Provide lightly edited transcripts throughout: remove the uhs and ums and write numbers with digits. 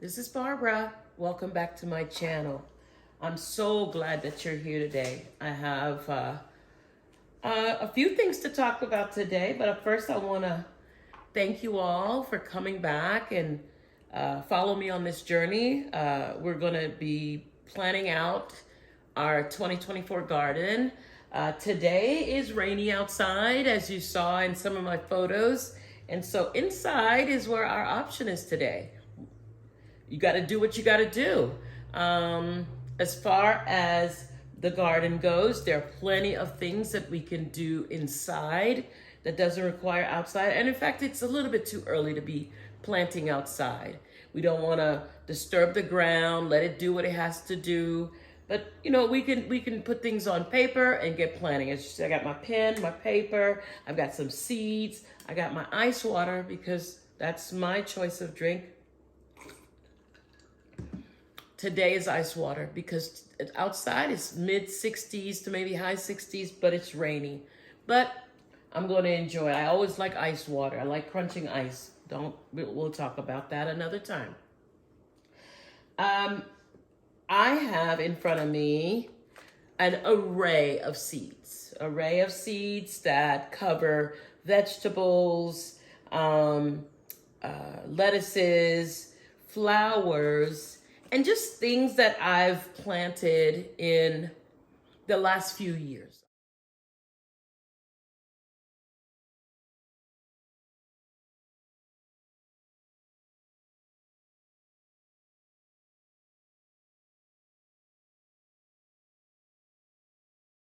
This is Barbara. Welcome back to my channel. I'm so glad that you're here today. I have a few things to talk about today, but first I want to thank you all for coming back and follow me on this journey. We're going to be planning out our 2024 garden. Today is rainy outside, as you saw in some of my photos. And so inside is where our option is today. You got to do what you got to do. As far as the garden goes, there are plenty of things that we can do inside that doesn't require outside. And in fact, it's a little bit too early to be planting outside. We don't want to disturb the ground, let it do what it has to do. But you know, we can put things on paper and get planting. As you see, I got my pen, my paper, I've got some seeds, I got my ice water because that's my choice of drink. Today is ice water because outside it's mid 60s to maybe high 60s, but it's rainy. But I'm going to enjoy it. I always like ice water. I like crunching ice. We'll talk about that another time. I have in front of me an array of seeds that cover vegetables, lettuces, flowers, and just things that I've planted in the last few years.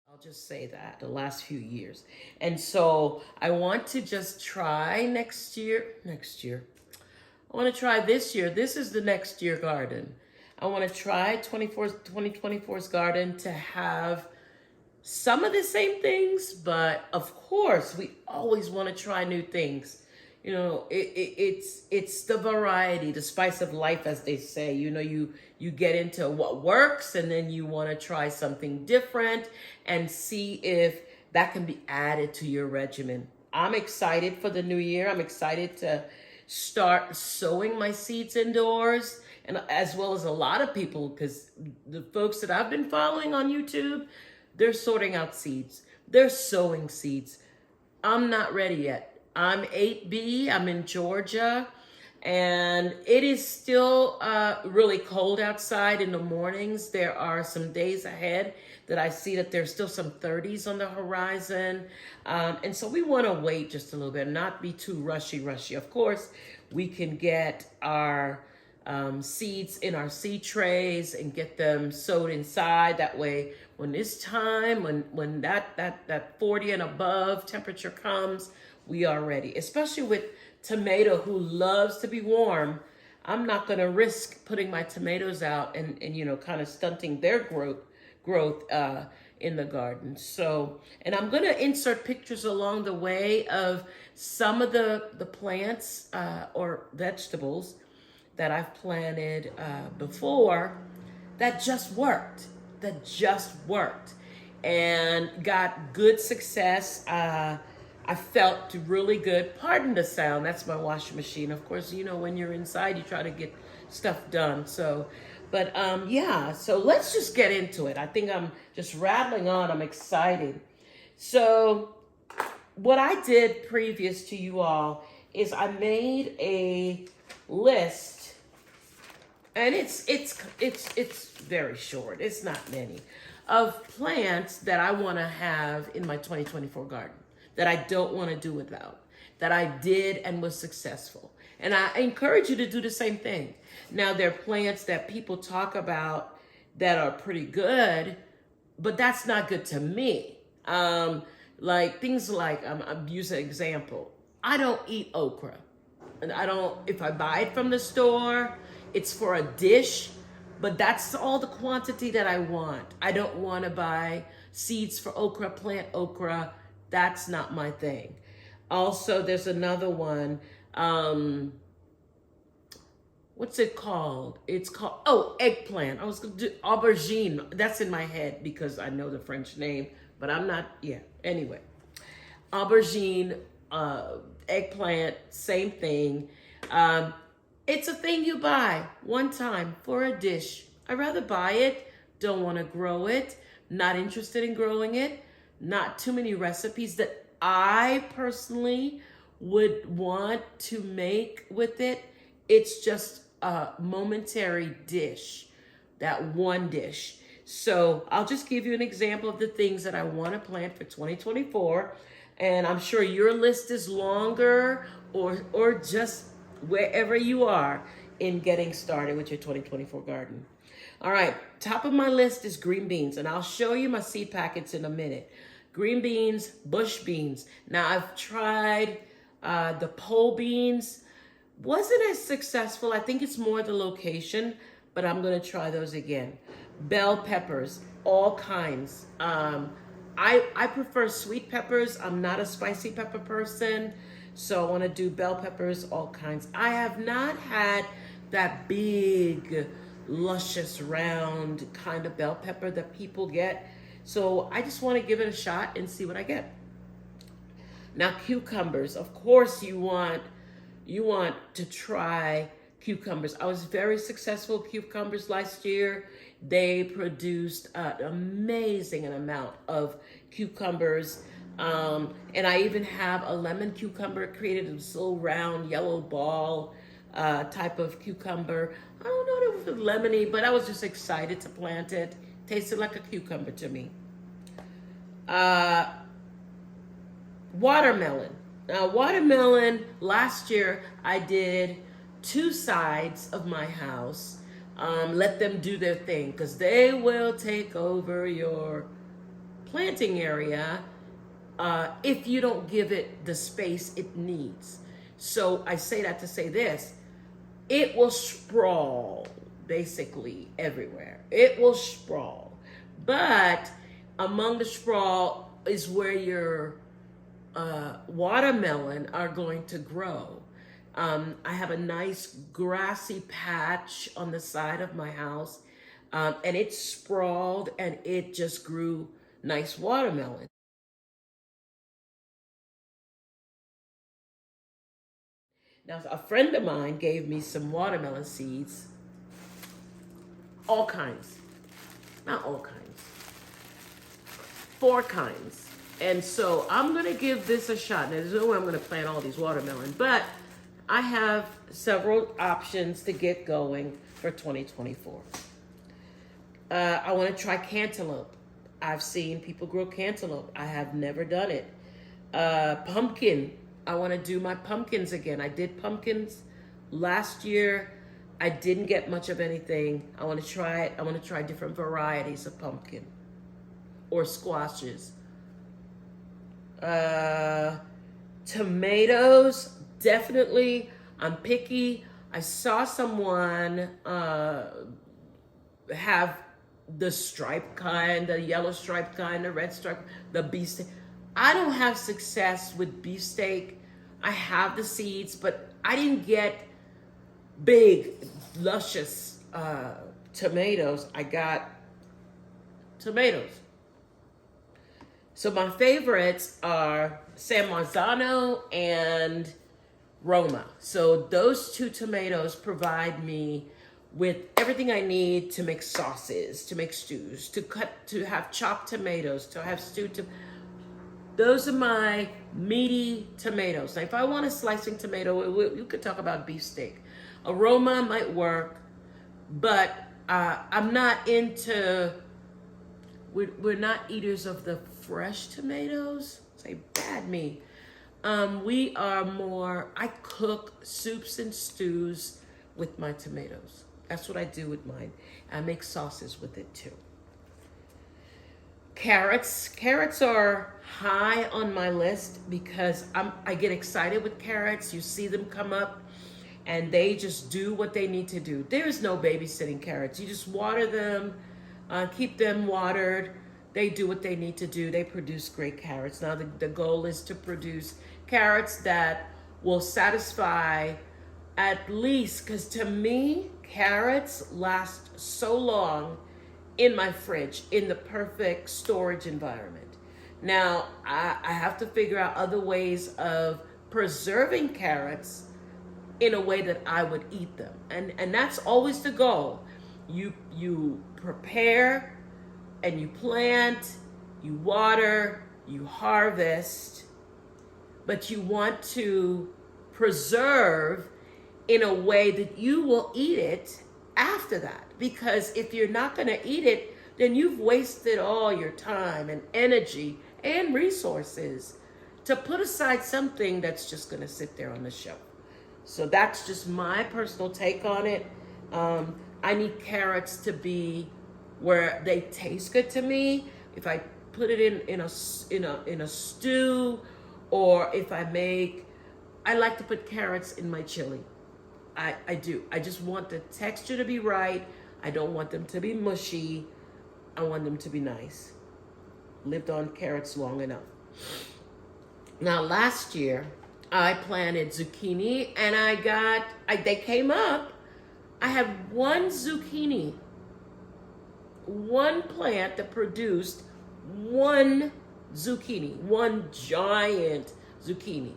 I'll just say that, the last few years. And so I want to just try next year. I want to try this year. This is the next year garden. I want to try 2024's garden to have some of the same things, but of course, we always want to try new things. You know, it's the variety, the spice of life, as they say. You know, you get into what works, and then you want to try something different and see if that can be added to your regimen. I'm excited for the new year. I'm excited to start sowing my seeds indoors, and as well as a lot of people, because the folks that I've been following on YouTube, they're sorting out seeds. They're sowing seeds. I'm not ready yet. I'm 8B. I'm in Georgia. And it is still really cold outside in the mornings. There are some days ahead that I see that there's still some 30s on the horizon. And so we want to wait just a little bit, not be too rushy. Of course, we can get our seeds in our seed trays and get them sowed inside. That way, when it's time, when that 40 and above temperature comes, we are ready. Especially with tomato, who loves to be warm. I'm not going to risk putting my tomatoes out and you know, kind of stunting their growth in the garden. So, and I'm going to insert pictures along the way of some of the plants or vegetables that I've planted before that just worked, and got good success. I felt really good. Pardon the sound, that's my washing machine. Of course, you know, when you're inside, you try to get stuff done. So, but yeah, so let's just get into it. I think I'm just rattling on. I'm excited. So what I did previous to you all is I made a list, and it's very short. It's not many, of plants that I want to have in my 2024 garden that I don't want to do without, that I did and was successful. And I encourage you to do the same thing. Now, there are plants that people talk about that are pretty good, but that's not good to me. Like things like, I'm using an example. I don't eat okra. And if I buy it from the store, it's for a dish, but that's all the quantity that I want. I don't want to buy seeds for okra, plant okra. That's not my thing. Also, there's another one. What's it called? It's called, eggplant. I was going to do aubergine. That's in my head because I know the French name, but I'm not, yeah. Anyway, aubergine, eggplant, same thing. It's a thing you buy one time for a dish. I'd rather buy it, don't want to grow it, not interested in growing it, not too many recipes that I personally would want to make with it. It's just a momentary dish, that one dish. So I'll just give you an example of the things that I want to plant for 2024. And I'm sure your list is longer or just wherever you are in getting started with your 2024 garden. All right, top of my list is green beans, and I'll show you my seed packets in a minute. Green beans, bush beans. Now I've tried the pole beans. Wasn't as successful. I think it's more the location, but I'm gonna try those again. Bell peppers, all kinds. I prefer sweet peppers. I'm not a spicy pepper person, so I want to do bell peppers, all kinds. I have not had that big, luscious, round kind of bell pepper that people get, so I just want to give it a shot and see what I get. Now, cucumbers. Of course, you want to try cucumbers. I was very successful with cucumbers last year. They produced an amazing amount of cucumbers. And I even have a lemon cucumber, created this little round yellow ball type of cucumber. I don't know if it was lemony, but I was just excited to plant it. Tasted like a cucumber to me. Watermelon. Now, watermelon, last year I did 2 sides of my house. Let them do their thing, because they will take over your planting area if you don't give it the space it needs. So I say that to say this: it will sprawl basically everywhere. It will sprawl, but among the sprawl is where your watermelon are going to grow. I have a nice grassy patch on the side of my house, and it sprawled and it just grew nice watermelon. Now, a friend of mine gave me some watermelon seeds, all kinds, not all kinds, 4 kinds. And so I'm gonna give this a shot. Now, there's no way I'm gonna plant all these watermelon, but I have several options to get going for 2024. I want to try cantaloupe. I've seen people grow cantaloupe. I have never done it. Pumpkin. I want to do my pumpkins again. I did pumpkins last year. I didn't get much of anything. I want to try it. I want to try different varieties of pumpkin or squashes. Tomatoes. Definitely, I'm picky. I saw someone have the striped kind, the yellow striped kind, the red striped, the beefsteak. I don't have success with beefsteak. I have the seeds, but I didn't get big, luscious tomatoes. I got tomatoes. So my favorites are San Marzano and Roma. So those 2 tomatoes provide me with everything I need to make sauces, to make stews, to have chopped tomatoes, to have stewed. Those are my meaty tomatoes. Now, if I want a slicing tomato, you could talk about beefsteak. Aroma might work, but I'm not into. We're not eaters of the fresh tomatoes. Say bad me. We are more, I cook soups and stews with my tomatoes. That's what I do with mine. I make sauces with it too. Carrots. Carrots are high on my list because I get excited with carrots. You see them come up and they just do what they need to do. There is no babysitting carrots. You just water them, keep them watered. They do what they need to do. They produce great carrots. Now the goal is to produce carrots that will satisfy at least, because to me, carrots last so long in my fridge, in the perfect storage environment. Now, I have to figure out other ways of preserving carrots in a way that I would eat them. And that's always the goal. You prepare and you plant, you water, you harvest, but you want to preserve in a way that you will eat it after that. Because if you're not going to eat it, then you've wasted all your time and energy and resources to put aside something that's just going to sit there on the shelf. So that's just my personal take on it. I need carrots to be where they taste good to me. If I put it in a stew, or if I like to put carrots in my chili. I do. I just want the texture to be right. I don't want them to be mushy. I want them to be nice. Lived on carrots long enough. Now, last year, I planted zucchini, and they came up. I have one zucchini, one plant that produced one zucchini, one giant zucchini.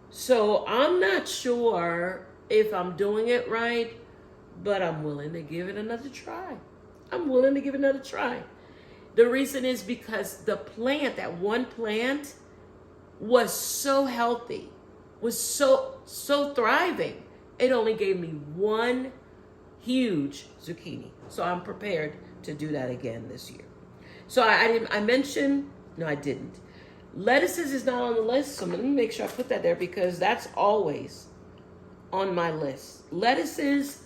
So I'm not sure if I'm doing it right, but I'm willing to give it another try. The reason is because that one plant was so healthy, was so thriving. It only gave me one huge zucchini. So I'm prepared to do that again this year. So I mentioned, no, I didn't. Lettuces is not on the list, so let me make sure I put that there because that's always on my list. Lettuces,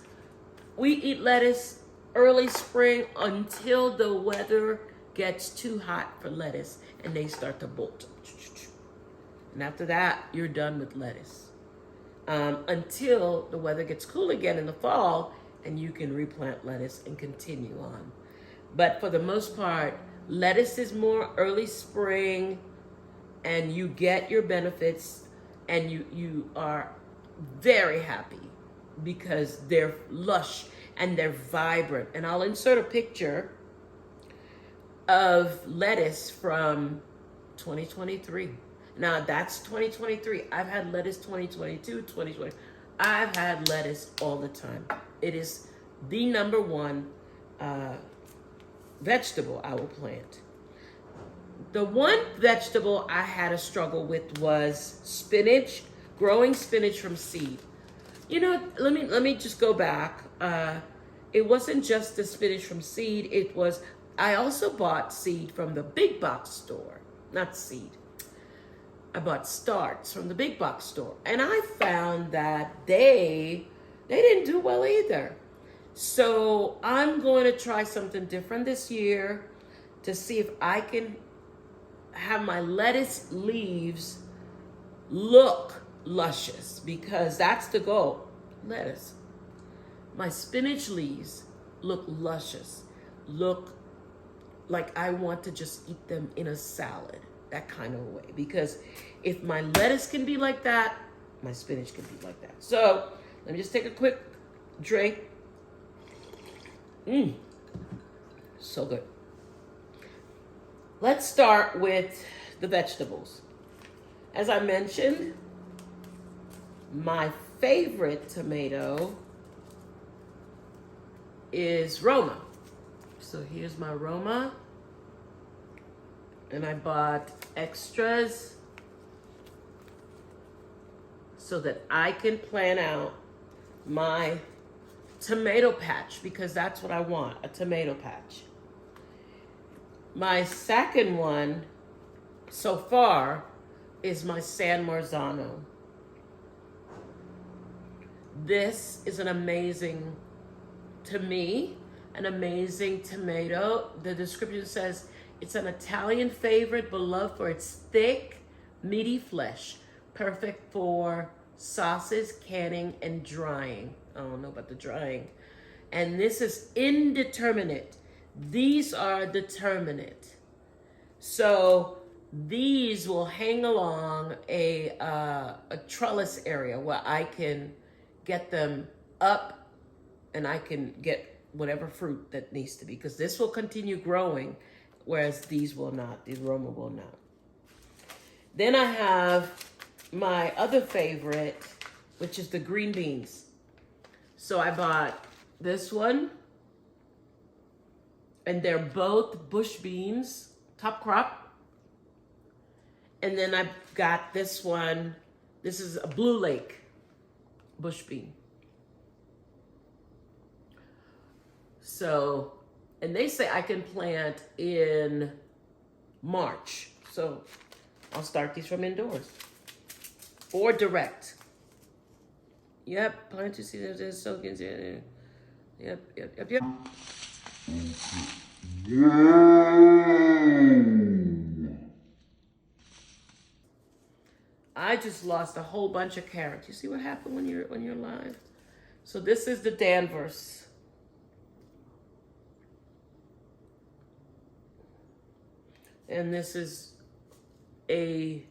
we eat lettuce early spring until the weather gets too hot for lettuce and they start to bolt. And after that, you're done with lettuce. Until the weather gets cool again in the fall and you can replant lettuce and continue on. But for the most part, lettuce is more early spring, and you get your benefits, and you are very happy because they're lush and they're vibrant. And I'll insert a picture of lettuce from 2023. Now that's 2023. I've had lettuce 2022, 2020. I've had lettuce all the time. It is the number one vegetable I will plant. The one vegetable I had a struggle with was spinach, growing spinach from seed. You know, let me just go back. It wasn't just the spinach from seed. I also bought seed from the big box store, not seed. I bought starts from the big box store, and I found that they didn't do well either. So I'm going to try something different this year to see if I can have my lettuce leaves look luscious, because that's the goal. Lettuce. My spinach leaves look luscious, look like I want to just eat them in a salad, that kind of way. Because if my lettuce can be like that, my spinach can be like that. So let me just take a quick drink. So good. Let's start with the vegetables. As I mentioned, my favorite tomato is Roma. So here's my Roma. And I bought extras so that I can plan out my tomato patch, because that's what I want, a tomato patch. My second one so far is my San Marzano. This is an amazing tomato. The description says it's an Italian favorite, beloved for its thick, meaty flesh, perfect for sauces, canning, and drying. I don't know about the drying. And this is indeterminate. These are determinate. So these will hang along a trellis area where I can get them up and I can get whatever fruit that needs to be, because this will continue growing, whereas these will not. These Roma will not. Then I have my other favorite which is the green beans. So I bought this one, and they're both bush beans, top crop. And then I got this one. This is a Blue Lake bush bean. So, and they say I can plant in March. So I'll start these from indoors or direct. Yep, plant your seeds and soak into. Yep. I just lost a whole bunch of carrots. You see what happened when you're live? So this is the Danvers. And this is a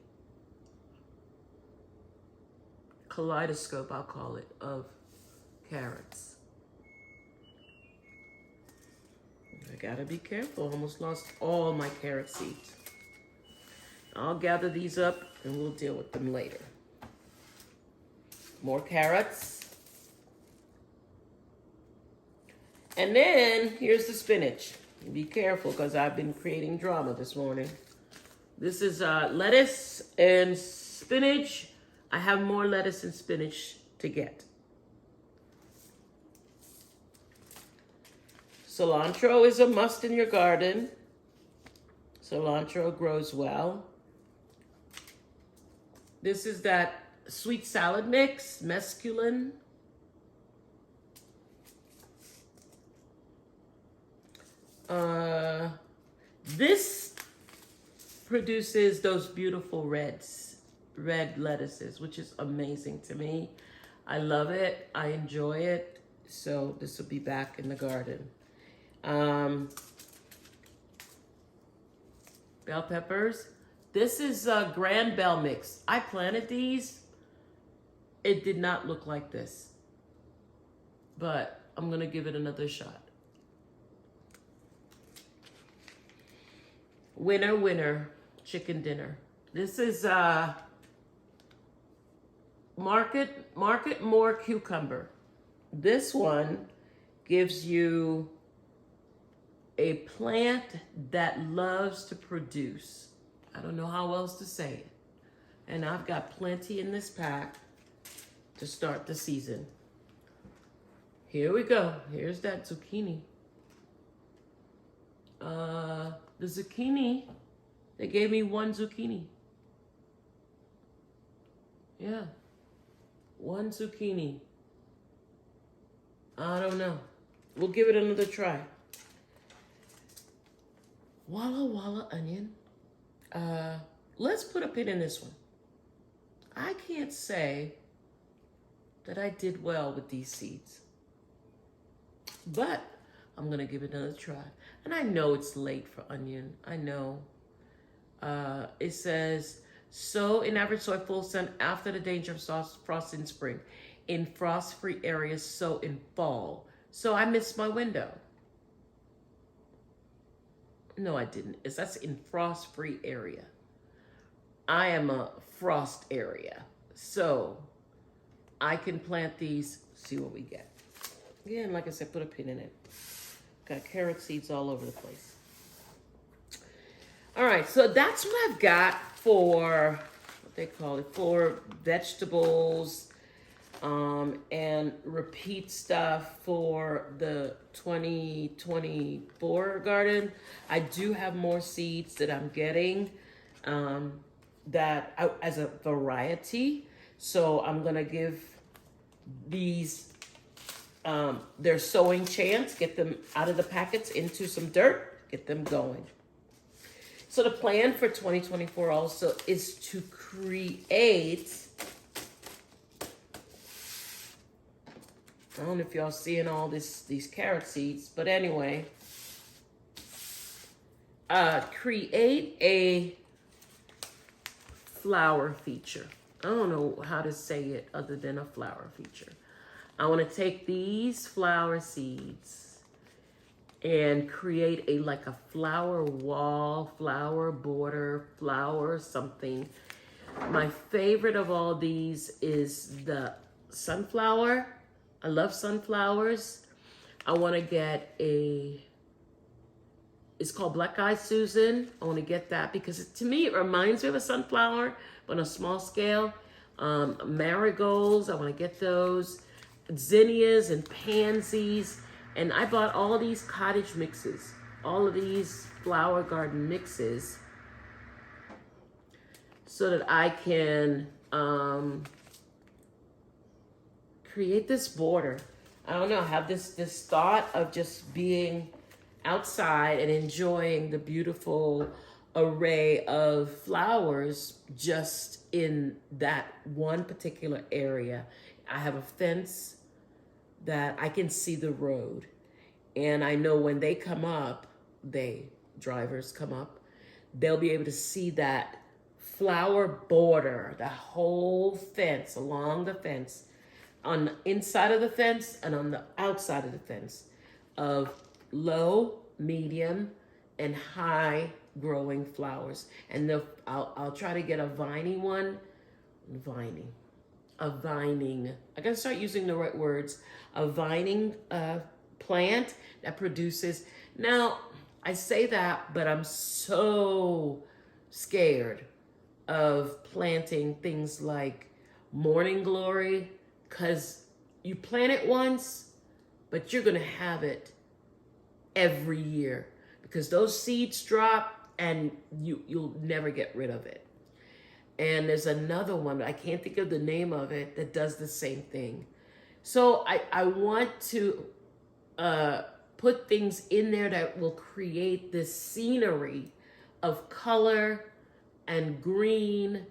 kaleidoscope, I'll call it, of carrots. I gotta be careful. Almost lost all my carrot seeds. I'll gather these up and we'll deal with them later. More carrots. And then here's the spinach. Be careful because I've been creating drama this morning. This is lettuce and spinach. I have more lettuce and spinach to get. Cilantro is a must in your garden. Cilantro grows well. This is that sweet salad mix, mesclun. This produces those beautiful red lettuces, which is amazing to me. I love it. I enjoy it. So this will be back in the garden. Bell peppers. This is a Grand Bell mix. I planted these. It did not look like this, but I'm gonna give it another shot. Winner, chicken dinner. This is Market More cucumber. This one gives you a plant that loves to produce. I don't know how else to say it. And I've got plenty in this pack to start the season. Here we go. Here's that zucchini. The zucchini, they gave me one zucchini. Yeah, one zucchini. I don't know. We'll give it another try. Walla Walla onion. Let's put a pin in this one. I can't say that I did well with these seeds, but I'm gonna give it another try. And I know it's late for onion. I know. It says, sow in average soil full sun after the danger of frost in spring. In frost-free areas, sow in fall. So I missed my window. No, I didn't. That's in frost-free area. I am a frost area. So I can plant these, see what we get. Again, like I said, put a pin in it. Got carrot seeds all over the place. All right, so that's what I've got for, what they call it, for vegetables and repeat stuff for the 2024 garden. I do have more seeds that I'm getting as a variety. So I'm gonna give these their sowing chance, get them out of the packets into some dirt, get them going. So the plan for 2024 also is to create, I don't know if y'all seeing all these carrot seeds, but anyway, create a flower feature. I don't know how to say it other than a flower feature. I want to take these flower seeds and create a flower wall, flower border, flower something. My favorite of all these is the sunflower. I love sunflowers. I want to get it's called Black Eyed Susan. I want to get that because to me it reminds me of a sunflower, but on a small scale. Marigolds, I want to get those. Zinnias and pansies. And I bought all these cottage mixes, all of these flower garden mixes, so that I can create this border. I don't know, have this thought of just being outside and enjoying the beautiful array of flowers just in that one particular area. I have a fence that I can see the road. And I know when they come up, drivers come up, they'll be able to see that flower border, the whole fence, along the fence, on the inside of the fence and on the outside of the fence, of low, medium, and high growing flowers. And I'll try to get a vining one. I gotta start using the right words. A vining plant that produces. Now, I say that, but I'm so scared of planting things like morning glory, because you plant it once, but you're gonna have it every year because those seeds drop and you'll never get rid of it. And there's another one, I can't think of the name of it, that does the same thing. So I want to put things in there that will create this scenery of color and green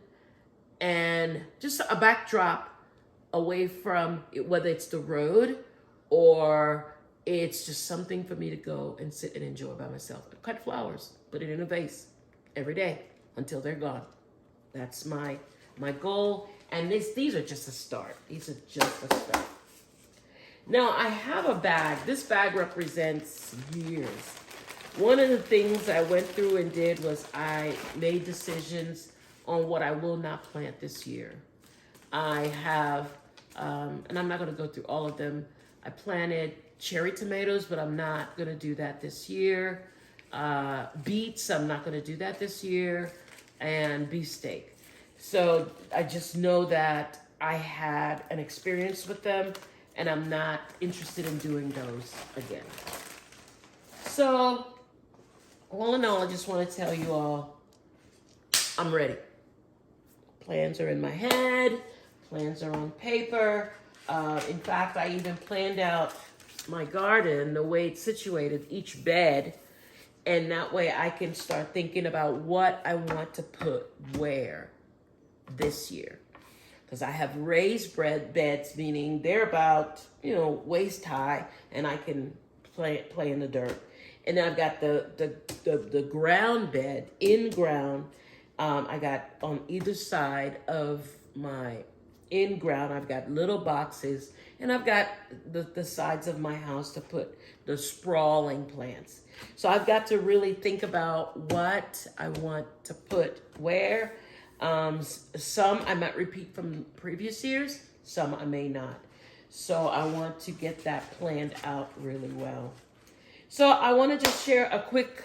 and just a backdrop away from whether it's the road or it's just something for me to go and sit and enjoy by myself. I cut flowers, put it in a vase every day until they're gone. That's my goal. And these are just a start. These are just a start. Now I have a bag. This bag represents years. One of the things I went through and did was I made decisions on what I will not plant this year. I have, and I'm not going to go through all of them. I planted cherry tomatoes, but I'm not going to do that this year. Beets, I'm not going to do that this year. And beefsteak. So I just know that I had an experience with them and I'm not interested in doing those again. So all in all, I just want to tell you all, I'm ready. Plans are in my head. Plans are on paper. In fact, I even planned out my garden, the way it's situated, each bed. And that way I can start thinking about what I want to put where this year. Because I have raised beds, meaning they're about, waist high, and I can play in the dirt. And then I've got the ground bed, in ground. I got on either side of my in ground, I've got little boxes, and I've got the sides of my house to put the sprawling plants. So I've got to really think about what I want to put where. Some I might repeat from previous years, some I may not. So I want to get that planned out really well. So I want to just share a quick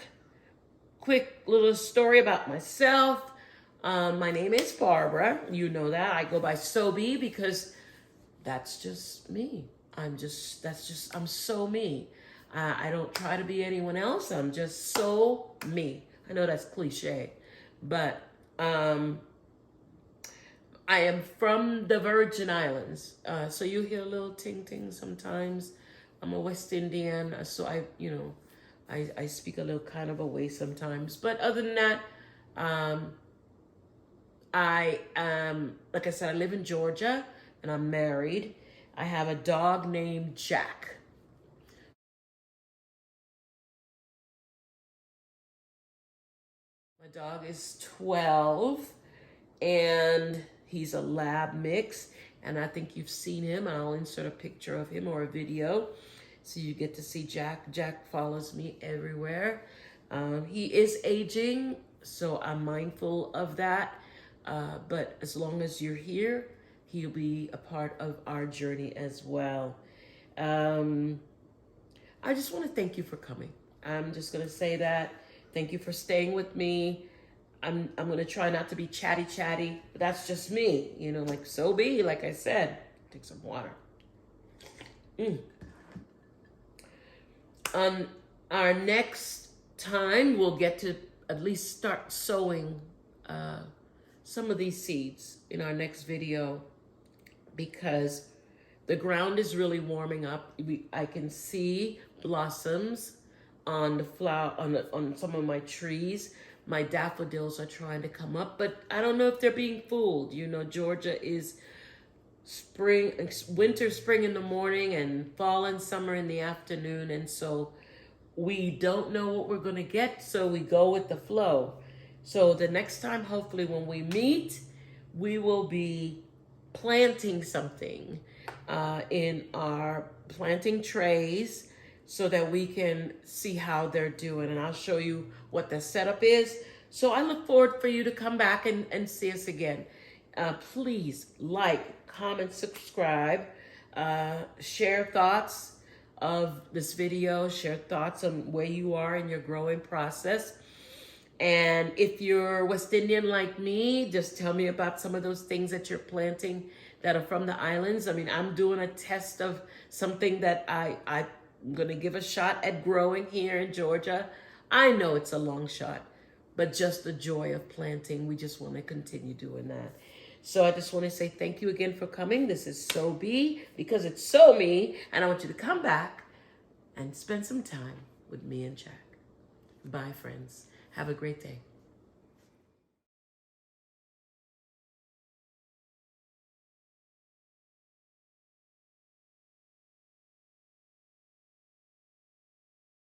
little story about myself. My name is Barbara. You know that. I go by Sobe because that's just me. I'm so me. I don't try to be anyone else. I'm just so me. I know that's cliche, but I am from the Virgin Islands. So you hear a little ting ting sometimes. I'm a West Indian, so I speak a little kind of a way sometimes. But other than that, I am, like I said, I live in Georgia and I'm married. I have a dog named Jack. My dog is 12 and he's a lab mix. And I think you've seen him. I'll insert a picture of him or a video so you get to see Jack. Jack follows me everywhere. He is aging, so I'm mindful of that. But as long as you're here, he'll be a part of our journey as well. I just want to thank you for coming. I'm just going to say that. Thank you for staying with me. I'm going to try not to be chatty, but that's just me. You know, like so be, like I said. Take some water. On our next time, we'll get to at least start sowing some of these seeds in our next video, because the ground is really warming up. I can see blossoms on the flower, on some of my trees. My daffodils are trying to come up, but I don't know if they're being fooled. You know, Georgia is winter, spring in the morning, and fall and summer in the afternoon. And so we don't know what we're going to get, so we go with the flow. So the next time, hopefully when we meet, we will be planting something in our planting trays so that we can see how they're doing. And I'll show you what the setup is. So I look forward for you to come back and see us again. Please like, comment, subscribe, share thoughts of this video, share thoughts on where you are in your growing process. And if you're West Indian like me, just tell me about some of those things that you're planting that are from the islands. I mean, I'm doing a test of something that I'm going to give a shot at growing here in Georgia. I know it's a long shot, but just the joy of planting, we just want to continue doing that. So I just want to say thank you again for coming. This is So Be, because it's so me, and I want you to come back and spend some time with me and Jack. Bye, friends. Have a great day.